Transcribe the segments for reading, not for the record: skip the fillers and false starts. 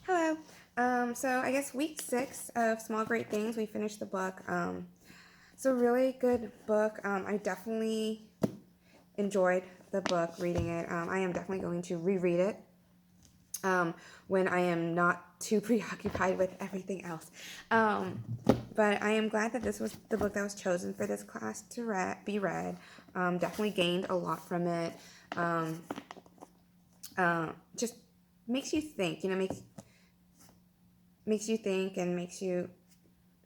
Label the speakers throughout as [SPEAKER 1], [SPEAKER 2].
[SPEAKER 1] Hello. So I guess week 6 of Small Great Things, we finished the book. It's a really good book. I definitely enjoyed the book, reading it. I am definitely going to reread it when I am not too preoccupied with everything else. But I am glad that this was the book that was chosen for this class to be read. Definitely gained a lot from it. Just makes you think, makes you think and makes you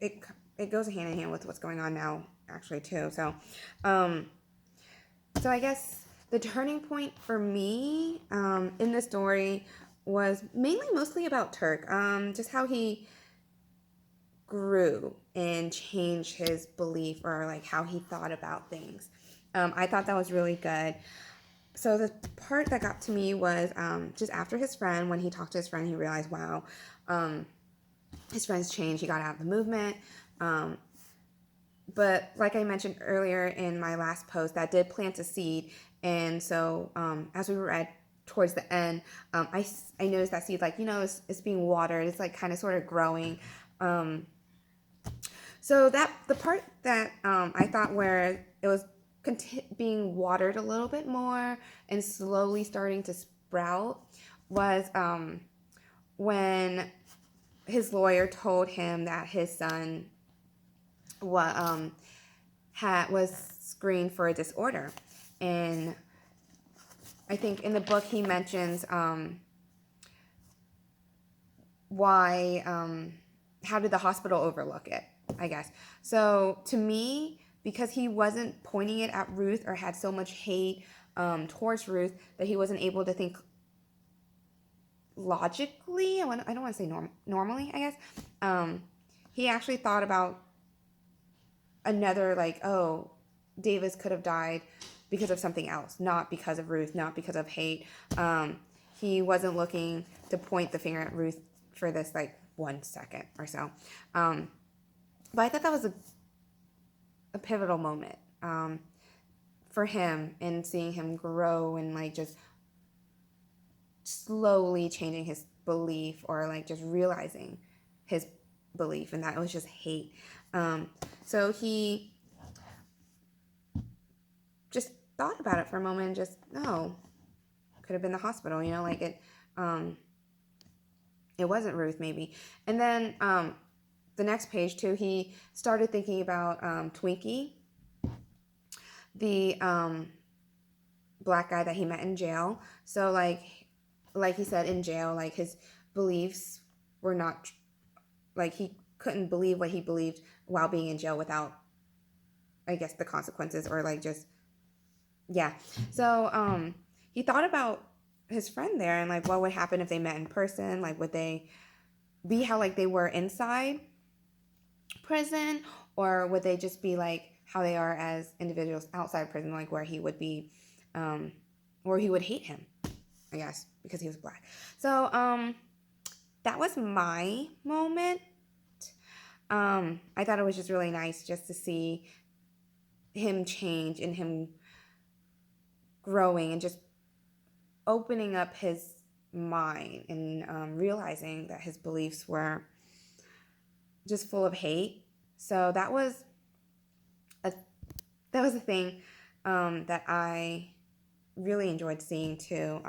[SPEAKER 1] it it goes hand in hand with what's going on now actually too. Um, so I guess the turning point for me in the story was mostly about Turk. Just how he grew and changed his belief or like how he thought about things. I thought that was really good. So the part that got to me was just after his friend, when he talked to his friend, he realized, wow, um, his friend's changed. He got out of the movement. Um, but like I mentioned earlier in my last post, that did plant a seed. And so as we read towards the end, I noticed that seed, like, it's being watered. It's like kind of sort of growing. Um, so that the part that I thought where it was being watered a little bit more and slowly starting to sprout was when his lawyer told him that his son was screened for a disorder, and I think in the book he mentions why how did the hospital overlook it, I guess. So to me, because he wasn't pointing it at Ruth or had so much hate towards Ruth, that he wasn't able to think logically. I don't want to say normally, I guess. He actually thought about another, like, oh, Davis could have died because of something else, not because of Ruth, not because of hate. He wasn't looking to point the finger at Ruth for this like 1 second or so. But I thought that was a pivotal moment for him, and seeing him grow and like just slowly changing his belief, or like just realizing his belief, and that it was just hate. So he just thought about it for a moment and just, no, could have been the hospital, like it wasn't Ruth maybe. And then the next page too, he started thinking about Twinkie, the black guy that he met in jail. So like he said, in jail, like his beliefs were not, like he couldn't believe what he believed while being in jail without, I guess, the consequences, or like just, yeah. So he thought about his friend there, and like what would happen if they met in person. Like, would they be how like they were inside prison, or would they just be like how they are as individuals outside prison, like where he would be where he would hate him, I guess, because he was black. So that was my moment. I thought it was just really nice just to see him change and him growing and just opening up his mind, and realizing that his beliefs were just full of hate. So a that was a thing that I really enjoyed seeing too.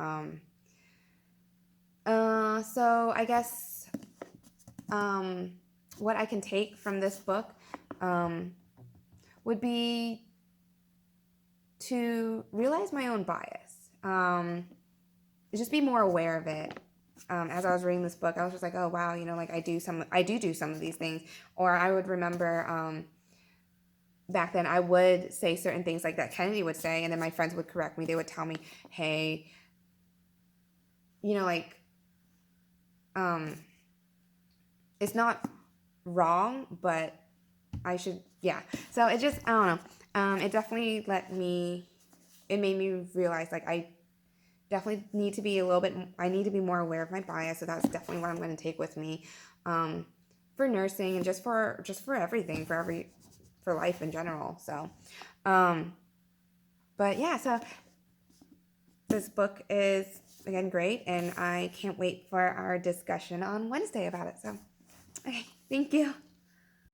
[SPEAKER 1] So I guess what I can take from this book would be to realize my own bias. Just be more aware of it. As I was reading this book, I was just like, oh wow, like I do some of these things. Or I would remember back then I would say certain things like that Kennedy would say, and then my friends would correct me. They would tell me, hey, like it's not wrong, but I should, yeah. So it just, I don't know. It definitely it made me realize, like, I definitely need to be I need to be more aware of my bias. So that's definitely what I'm going to take with me for nursing, and just for everything, for life in general. So, but yeah, so this book is again, great. And I can't wait for our discussion on Wednesday about it. So, okay, thank you.